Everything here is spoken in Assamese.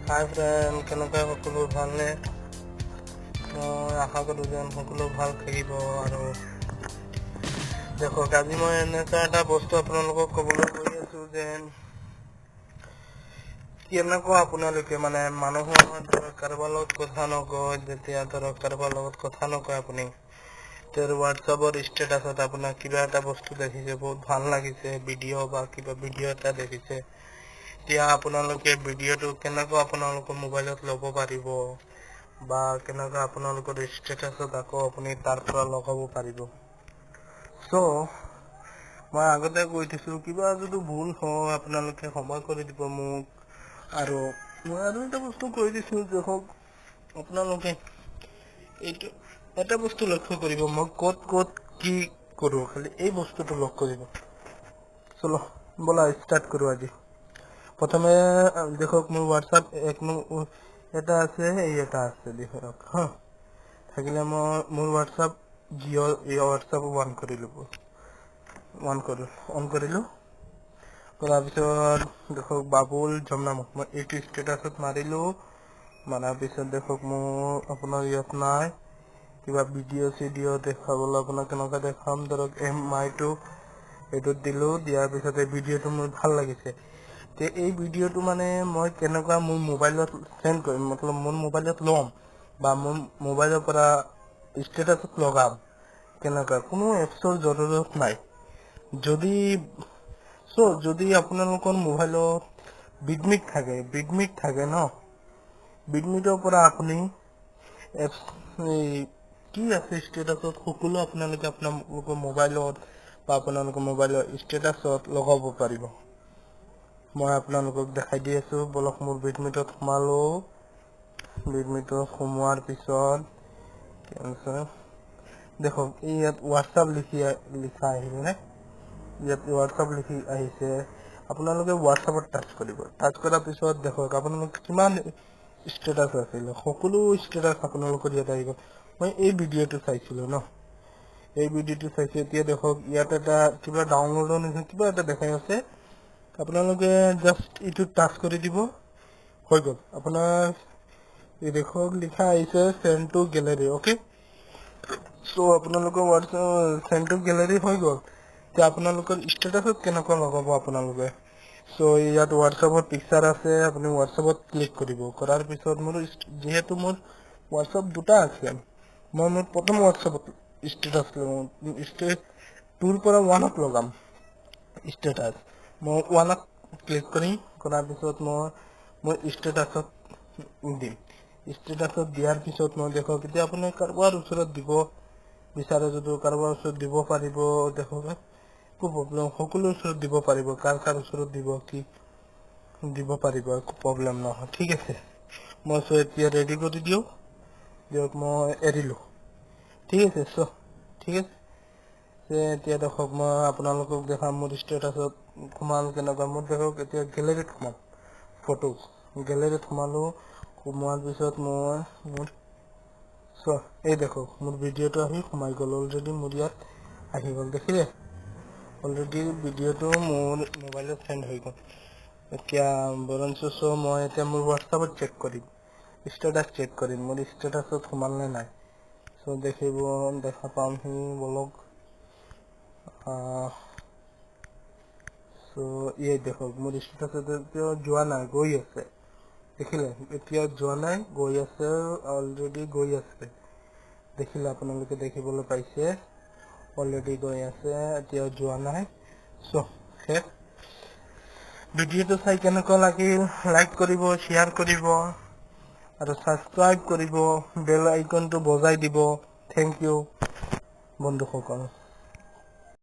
হাই ফ্ৰেণ্ড, কেনেকৈ সকলো ভালনে? মই আশা কৰোঁ যেন সকলো ভাল থাকিব। আৰু দেখক, আজি মই এনেকুৱা এটা বস্তু আপোনালোকক ক'বলৈ গৈ আছোঁ যেন কেনেকুৱা আপোনালোকে মানুহৰ ধৰক কাৰোবাৰ লগত কথা নকয়, যেতিয়া ধৰক কাৰোবাৰ লগত কথা নকয় আপুনি তেওঁৰ হোৱাটছআপৰ ষ্টেটাছত আপোনাক কিবা এটা বস্তু দেখিছে, বহুত ভাল লাগিছে, ভিডিঅ' বা কিবা ভিডিঅ' এটা দেখিছে, এতিয়া আপোনালোকে ভিডিঅ'টো কেনেকৈ আপোনালোকৰ মোবাইলত ল'ব পাৰিব বা কেনেকৈ আপোনালোকৰ ষ্টেটাছত আকৌ আপুনি তাৰ পৰা লগাব পাৰিব। চ' মই আগতে কৈ দিছোঁ, কিবা যদি ভুল হয় আপোনালোকে ক্ষমা কৰি দিব মোক। আৰু মই আৰু এটা বস্তু কৈ দিছোঁ, দেখক আপোনালোকে এইটো এটা বস্তু লক্ষ্য কৰিব, মই ক'ত কি কৰোঁ, খালি এই বস্তুটো লক্ষ্য কৰিব। চলো ব'লা ষ্টাৰ্ট কৰোঁ আজি। প্ৰথমে দেখক, মোৰ হোৱাটছআপ এটা আছে, এই এটা আছে দেখক হা। থাকিলে মই মোৰ হোৱাটছআপ হোৱাটছআপ অন কৰিলোঁ। তাৰপিছত দেখক বাবুল জমনামুখ, মই এইটো ষ্টেটাছত মাৰিলোঁ। মাৰাৰ পিছত দেখক মোৰ আপোনাৰ ইয়াত নাই, কিবা ভিডিঅ' চিডিঅ' দেখাবলৈ আপোনাক কেনেকুৱা দেখাম, ধৰক মাইটো এইটোত দিলোঁ। দিয়াৰ পিছত এই ভিডিঅ'টো মোৰ ভাল লাগিছে, তে এই ভিডিঅ'টো মই কেনেকুৱা মোৰ মোবাইলত চেণ্ড কৰিম, মোৰ মোবাইলত ল'ম বা মোৰ মোবাইলৰ পৰা ষ্টেটাছত লগাম, কেনেকুৱা কোনো এপছৰ জৰুৰত নাই। যদি আপোনালোকৰ মোবাইলত বিডমিট থাকে ন, বিডমিটৰ পৰা আপুনি এপছ কি আছে ষ্টেটাছত সকলো আপোনালোকে আপোনালোকৰ মোবাইলত বা আপোনালোকৰ মোবাইলৰ ষ্টেটাছত লগাব পাৰিব। মই আপোনালোকক দেখাই দি আছোঁ, বলক মোৰ বিডমিটত সোমালোঁ। বিডমিটত সোমোৱাৰ পিছত দেখক ইয়াত হোৱাটছআপ লিখা আহিলে, ইয়াত হোৱাটছআপ লিখি আহিছে। আপোনালোকে হোৱাটছআপত টাচ কৰিব। টাচ কৰাৰ পিছত দেখক আপোনালোকে কিমান ষ্টেটাছ আছিলে, সকলো ষ্টেটাছ আপোনালোকৰ ইয়াত আহিব। মই এই ভিডিঅ'টো চাইছিলোঁ ন, এতিয়া দেখক ইয়াত এটা কিবা ডাউনলোডৰ নিচিনা কিবা এটা দেখাই আছে। আপোনালোকে জাষ্ট এইটো টাচ কৰি দিব, হৈ গ'ল। আপোনাৰ দেখক লিখা আহিছে চেণ্ড টু গেলেৰী, অ'কে। চ' আপোনালোকৰ হোৱাটছআপ চেণ্ড টু গেলেৰী হৈ গ'ল। এতিয়া আপোনালোকৰ ষ্টেটাছত কেনেকুৱা লগাব আপোনালোকে। চ' ইয়াত হোৱাটছআপৰ পিকচাৰ আছে, আপুনি হোৱাটছআপত ক্লিক কৰিব। কৰাৰ পিছত যিহেতু মোৰ হোৱাটছআপ দুটা আছে, মই মোৰ প্ৰথম হোৱাটছআপত ষ্টেটাছ লগাম, টুৰ পৰা 1ত লগাম ষ্টেটাছ। মই 1ত ক্লিক কৰিম, কৰাৰ পিছত মই মোৰ ষ্টেটাছত দিম। ষ্টেটাছত দিয়াৰ পিছত মই দেখক এতিয়া আপুনি কাৰোবাৰ ওচৰত দিব বিচাৰে, যদি কাৰোবাৰ ওচৰত দিব পাৰিব। দেখক একো প্ৰব্লেম, সকলো ওচৰত দিব পাৰিব, কাৰ ওচৰত দিব পাৰিব, একো প্ৰব্লেম নহয়, ঠিক আছে। মই এতিয়া ৰেডি কৰি দিয়ক, মই এৰিলোঁ, ঠিক আছে। ঠিক আছে, এতিয়া দেখক মই আপোনালোকক দেখাম মোৰ ষ্টেটাছত সোমাল কেনেকুৱা। মোৰ দেখক এতিয়া গেলেৰীত সোমাম, গেলেৰীত সোমোৱাৰ পিছত এই দেখক মোৰ ভিডিঅ'টো আহি সোমাই গ'ল। অলৰেডি মোৰ ইয়াত আহি গ'ল, দেখিলে। অলৰেডি ভিডিঅ'টো মোৰ মোবাইলত চেণ্ড হৈ গ'ল। এতিয়া বৰঞ্চ মই এতিয়া মোৰ হোৱাটছআপত ষ্টেটাছ চেক কৰিম, মোৰ ষ্টেটাছত সোমাল নে নাই। চ' দেখা পামহি, বলক। চ' দেখক মোৰ ষ্টেটাছত এতিয়াও যোৱা নাই, গৈ আছে, দেখিলে। এতিয়া যোৱা নাই, গৈ আছে, অলৰেডি গৈ আছে, দেখিলে। আপোনালোকে দেখিবলৈ পাইছে, অলৰেডি গৈ আছে, এতিয়াও যোৱা নাই। চ' ভিডিঅ'টো চাই কেনেকুৱা লাগিল, লাইক কৰিব, শ্বেয়াৰ কৰিব আৰু ছাবস্ক্ৰাইব কৰিব, বেল আইকনটো বজাই দিব। থেংক ইউ বন্ধুসকল।